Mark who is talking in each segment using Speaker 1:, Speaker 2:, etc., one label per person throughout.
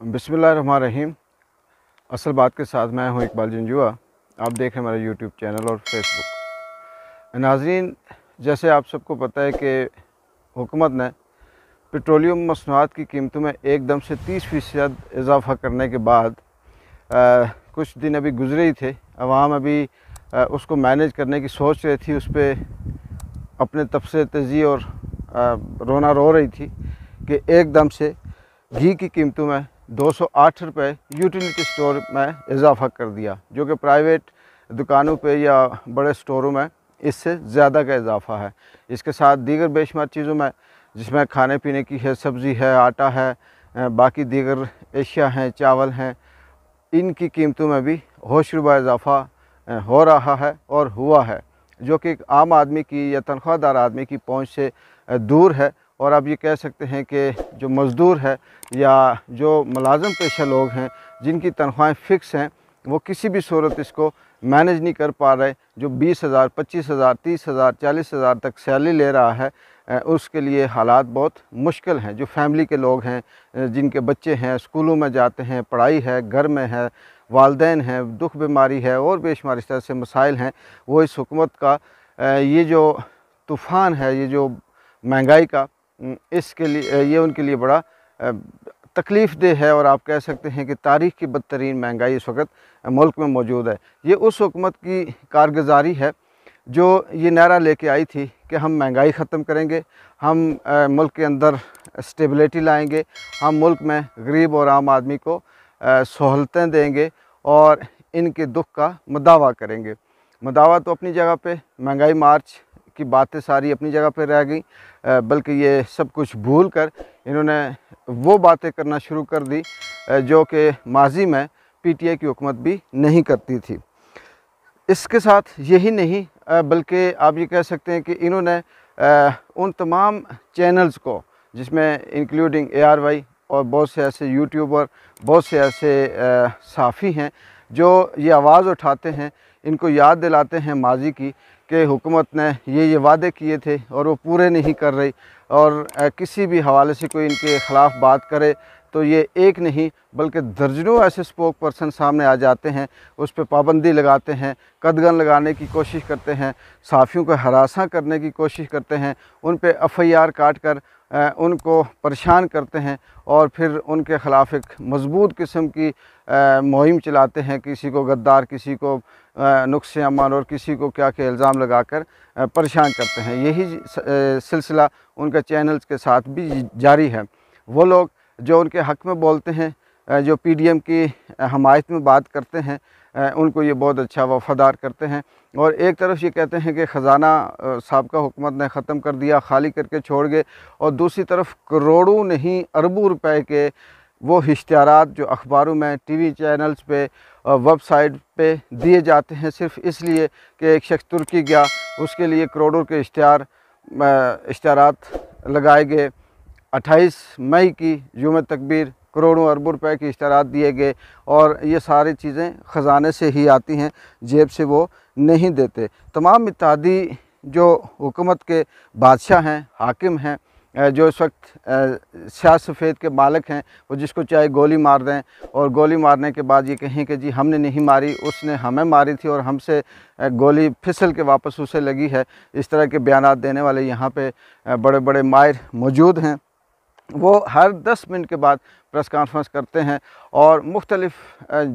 Speaker 1: बिस्मिल्लाहिर्रहमानिर्रहीम। असल बात के साथ मैं हूं इकबाल जंजुआ। आप देख रहे हैं मेरा यूट्यूब चैनल और फेसबुक। नाज़रीन, जैसे आप सबको पता है कि हुकूमत ने पेट्रोलियम मसनूआत की कीमतों में एकदम से 30% इजाफ़ा करने के बाद कुछ दिन अभी गुजरे ही थे, अवाम अभी उसको मैनेज करने की सोच रही थी, उस पर अपने तबसे तेज़ी और रोना रो रही थी कि एकदम से घी की कीमतों में 208 रुपये यूटिलिटी स्टोर में इजाफ़ा कर दिया, जो कि प्राइवेट दुकानों पे या बड़े स्टोरों में इससे ज़्यादा का इजाफ़ा है। इसके साथ दीगर बेशुमार चीज़ों में, जिसमें खाने पीने की है, सब्ज़ी है, आटा है, बाकी दीगर एशिया हैं, चावल हैं, इनकी कीमतों में भी होशरुबा इजाफ़ा हो रहा है और हुआ है, जो कि एक आम आदमी की या तनख्वाहदार आदमी की पहुंच से दूर है। और आप ये कह सकते हैं कि जो मज़दूर है या जो मुलाज़म पेशा लोग हैं, जिनकी तनख्वाहें फ़िक्स हैं, वो किसी भी सूरत इसको मैनेज नहीं कर पा रहे। जो 20,000, 25,000, 30,000, 40,000 तक सैलरी ले रहा है, उसके लिए हालात बहुत मुश्किल हैं। जो फैमिली के लोग हैं, जिनके बच्चे हैं, स्कूलों में जाते हैं, पढ़ाई है, घर में है, वालदैन हैं, दुख बीमारी है और बेशुमार इस तरह से मसाइल हैं, वो इस हुकूमत का ये जो तूफ़ान है, ये जो महंगाई का, इसके लिए ये उनके लिए बड़ा तकलीफ़ देह है। और आप कह सकते हैं कि तारीख़ की बदतरीन महंगाई इस वक्त मुल्क में मौजूद है। ये उस हुकूमत की कारगुज़ारी है जो ये नारा लेके आई थी कि हम महंगाई ख़त्म करेंगे, हम मुल्क के अंदर स्टेबिलिटी लाएंगे, हम मुल्क में गरीब और आम आदमी को सहूलतें देंगे और इनके दुख का मुदावा करेंगे। मुदावा तो अपनी जगह पे, महंगाई मार्च की बातें सारी अपनी जगह पे रह गई, बल्कि ये सब कुछ भूल कर इन्होंने वो बातें करना शुरू कर दी जो कि माजी में पीटीआई की हुकूमत भी नहीं करती थी। इसके साथ यही नहीं, बल्कि आप ये कह सकते हैं कि इन्होंने उन तमाम चैनल्स को, जिसमें इंक्लूडिंग ARY और बहुत से ऐसे यूट्यूबर, बहुत से ऐसे सहाफ़ी हैं जो ये आवाज़ उठाते हैं, इनको याद दिलाते हैं माजी की कि हुकूमत ने ये वादे किए थे और वो पूरे नहीं कर रही। और किसी भी हवाले से कोई इनके ख़िलाफ़ बात करे तो ये एक नहीं बल्कि दर्जनों ऐसे स्पोक पर्सन सामने आ जाते हैं, उस पर पाबंदी लगाते हैं, कदगन लगाने की कोशिश करते हैं, सहाफ़ियों को हरासा करने की कोशिश करते हैं, उन पे FIR काट कर उनको परेशान करते हैं और फिर उनके ख़िलाफ़ एक मज़बूत किस्म की मुहिम चलाते हैं, किसी को गद्दार, किसी को नुक्से अमल और किसी को क्या क्या इल्ज़ाम लगाकर परेशान करते हैं। यही सिलसिला उनके चैनल्स के साथ भी जारी है। वो लोग जो उनके हक़ में बोलते हैं, जो PDM की हमायत में बात करते हैं, उनको ये बहुत अच्छा वफ़ादार करते हैं। और एक तरफ ये कहते हैं कि ख़जाना साबका हुकूमत ने ख़त्म कर दिया, खाली करके छोड़ गए, और दूसरी तरफ करोड़ों नहीं अरबों रुपए के वो इश्तिहारात जो अखबारों में, TV चैनल्स पे, वेबसाइट पे दिए जाते हैं, सिर्फ़ इसलिए कि एक शख्स तुर्की गया, उसके लिए करोड़ों के इश्तिहारात लगाए गए। 28 मई की यौम तकबीर करोड़ों अरबों रुपए के इश्तिहारात दिए गए, और ये सारी चीज़ें ख़जाने से ही आती हैं, जेब से वो नहीं देते। तमाम इत्तेहादी जो हुकूमत के बादशाह हैं, हाकिम हैं, जो इस वक्त स्याह सफ़ेद के मालिक हैं, वो जिसको चाहे गोली मार दें और गोली मारने के बाद ये कहें कि जी हमने नहीं मारी, उसने हमें मारी थी और हमसे गोली फिसल के वापस उसे लगी है। इस तरह के बयानात देने वाले यहाँ पे बड़े बड़े माहिर मौजूद हैं। वो हर 10 मिनट के बाद प्रेस कॉन्फ्रेंस करते हैं और मुख्तलिफ़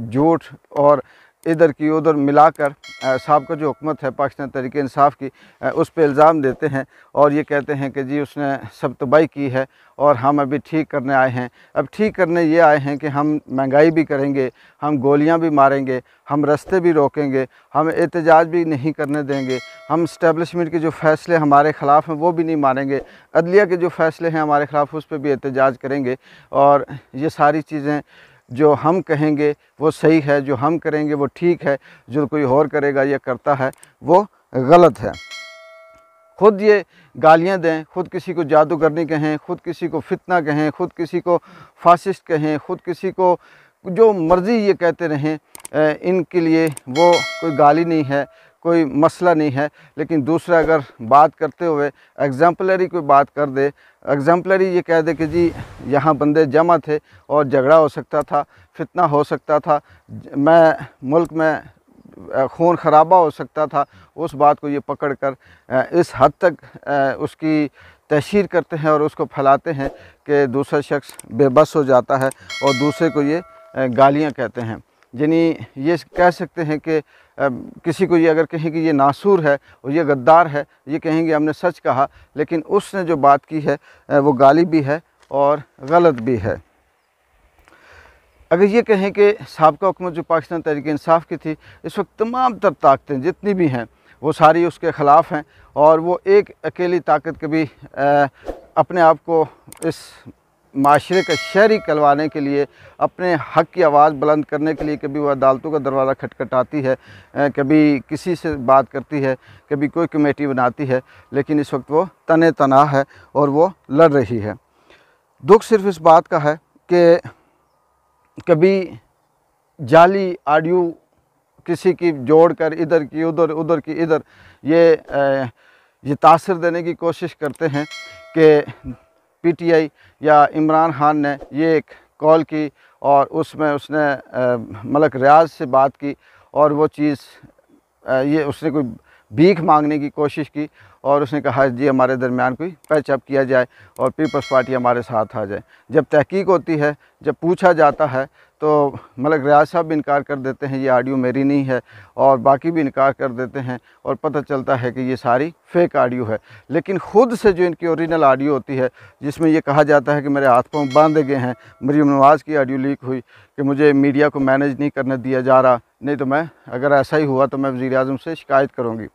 Speaker 1: झूठ और इधर की उधर मिलाकर साबका जो हुकूमत है पाकिस्तान तहरीक इंसाफ की, उस पर इल्ज़ाम देते हैं और ये कहते हैं कि जी उसने सब तबाही की है और हम अभी ठीक करने आए हैं। अब ठीक करने ये आए हैं कि हम महंगाई भी करेंगे, हम गोलियां भी मारेंगे, हम रास्ते भी रोकेंगे, हम एहतजाज भी नहीं करने देंगे, हम इस्टेब्लिशमेंट के जो फ़ैसले हमारे ख़िलाफ़ हैं वो भी नहीं मानेंगे, अदलिया के जो फ़ैसले हैं हमारे ख़िलाफ़ उस पर भी एहतजाज करेंगे, और ये सारी चीज़ें जो हम कहेंगे वो सही है, जो हम करेंगे वो ठीक है, जो कोई और करेगा या करता है वो गलत है। खुद ये गालियां दें, खुद किसी को जादूगरनी कहें, खुद किसी को फितना कहें, खुद किसी को फासिस्ट कहें, खुद किसी को जो मर्ज़ी ये कहते रहें, इनके लिए वो कोई गाली नहीं है, कोई मसला नहीं है। लेकिन दूसरा अगर बात करते हुए एग्जाम्पलरी कोई बात कर दे, एग्जाम्पलरी ये कह दे कि जी यहाँ बंदे जमा थे और झगड़ा हो सकता था, फितना हो सकता था, मुल्क में खून खराबा हो सकता था, उस बात को ये पकड़ कर इस हद तक उसकी तशहीर करते हैं और उसको फैलाते हैं कि दूसरा शख्स बेबस हो जाता है और दूसरे को ये गालियाँ कहते हैं। यानी ये कह सकते हैं कि किसी को ये अगर कहें कि ये नासूर है और ये गद्दार है, ये कहेंगे हमने सच कहा, लेकिन उसने जो बात की है वो गाली भी है और गलत भी है। अगर ये कहें कि साबका हुकूमत जो पाकिस्तान तहरीक इंसाफ की थी, इस वक्त तमाम तर ताकतें जितनी भी हैं वो सारी उसके ख़िलाफ़ हैं और वो एक अकेली ताकत कभी अपने आप को इस माशरे का शहरी कहलवाने के लिए, अपने हक़ की आवाज़ बुलंद करने के लिए कभी वो अदालतों का दरवाज़ा खटखटाती है, कभी किसी से बात करती है, कभी कोई कमेटी बनाती है, लेकिन इस वक्त वो तने तना है और वो लड़ रही है। दुख सिर्फ़ इस बात का है कि कभी जाली ऑडियो किसी की जोड़कर इधर की उधर, उधर की इधर, ये तासर देने की कोशिश करते हैं कि पीटीआई या इमरान खान ने ये एक कॉल की और उसमें उसने मलक रियाज से बात की और वो चीज़ ये उसने कोई भीख मांगने की कोशिश की और उसने कहा जी हमारे दरमियान कोई पैच अप किया जाए और पीपल्स पार्टी हमारे साथ आ जाए। जब तहकीक होती है, जब पूछा जाता है तो मलक रियाज साहब भी इनकार कर देते हैं ये ऑडियो मेरी नहीं है और बाकी भी इनकार कर देते हैं और पता चलता है कि ये सारी फ़ेक ऑडियो है। लेकिन ख़ुद से जो इनकी ओरिजिनल ऑडियो होती है जिसमें ये कहा जाता है कि मेरे हाथ पाँव बांधे गए हैं, मरीम नवाज़ की ऑडियो लीक हुई कि मुझे मीडिया को मैनेज नहीं करने दिया जा रहा, नहीं तो मैं अगर ऐसा ही हुआ तो मैं वज़ीर-ए-आज़म से शिकायत करूँगी।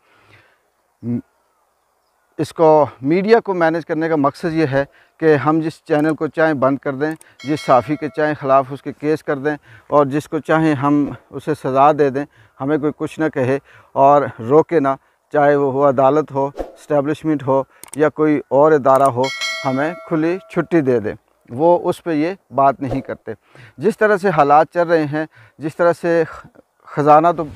Speaker 1: इसको मीडिया को मैनेज करने का मकसद ये है कि हम जिस चैनल को चाहें बंद कर दें, जिस साफ़ी के चाहें ख़िलाफ़ उसके केस कर दें और जिसको चाहें हम उसे सज़ा दे दें, हमें कोई कुछ ना कहे और रोके ना, चाहे वो अदालत हो, इस्टेब्लिशमेंट हो या कोई और इदारा हो, हमें खुली छुट्टी दे दें। वो उस पर ये बात नहीं करते। जिस तरह से हालात चल रहे हैं, जिस तरह से ख़जाना तो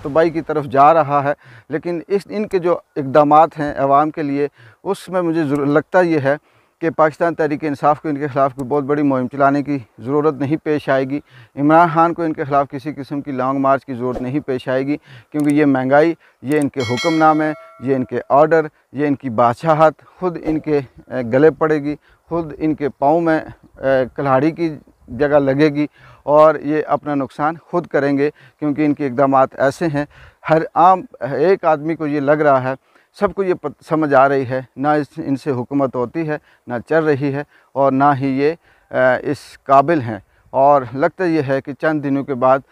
Speaker 1: तबाही की तरफ जा रहा है, लेकिन इनके जो इक़दामात हैं अवाम के लिए, उसमें मुझे लगता ये है कि पाकिस्तान तहरीक इंसाफ को इनके ख़िलाफ़ कोई बहुत बड़ी मुहिम चलाने की ज़रूरत नहीं पेश आएगी। इमरान खान को इनके ख़िलाफ़ किसी किस्म की लॉन्ग मार्च की ज़रूरत नहीं पेश आएगी, क्योंकि ये महंगाई, ये इनके हुक्मनामे, ये इनके ऑर्डर, ये इनकी बादशाहत ख़ुद इनके गले पड़ेगी, ख़ुद इनके पाँव में कुल्हाड़ी की जगह लगेगी और ये अपना नुकसान खुद करेंगे, क्योंकि इनके इक़दामात ऐसे हैं। हर आम एक आदमी को ये लग रहा है, सबको ये समझ आ रही है, ना इनसे हुकूमत होती है, ना चल रही है और ना ही ये इस काबिल हैं। और लगता ये है कि चंद दिनों के बाद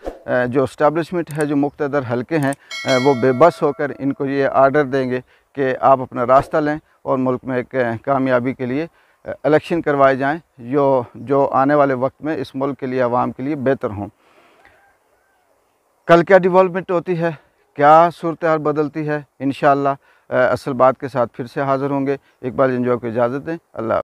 Speaker 1: जो इस्टेब्लिशमेंट है, जो मुक़्तदर हलके हैं, वो बेबस होकर इनको ये आर्डर देंगे कि आप अपना रास्ता लें और मुल्क में एक कामयाबी के लिए इलेक्शन करवाए जाएं जो आने वाले वक्त में इस मुल्क के लिए, आवाम के लिए बेहतर हों। कल क्या डेवलपमेंट होती है, क्या सूरत हाल बदलती है, इंशाअल्लाह असल बात के साथ फिर से हाज़िर होंगे। इकबाल एंजॉय को इजाज़त दें। अल्लाह।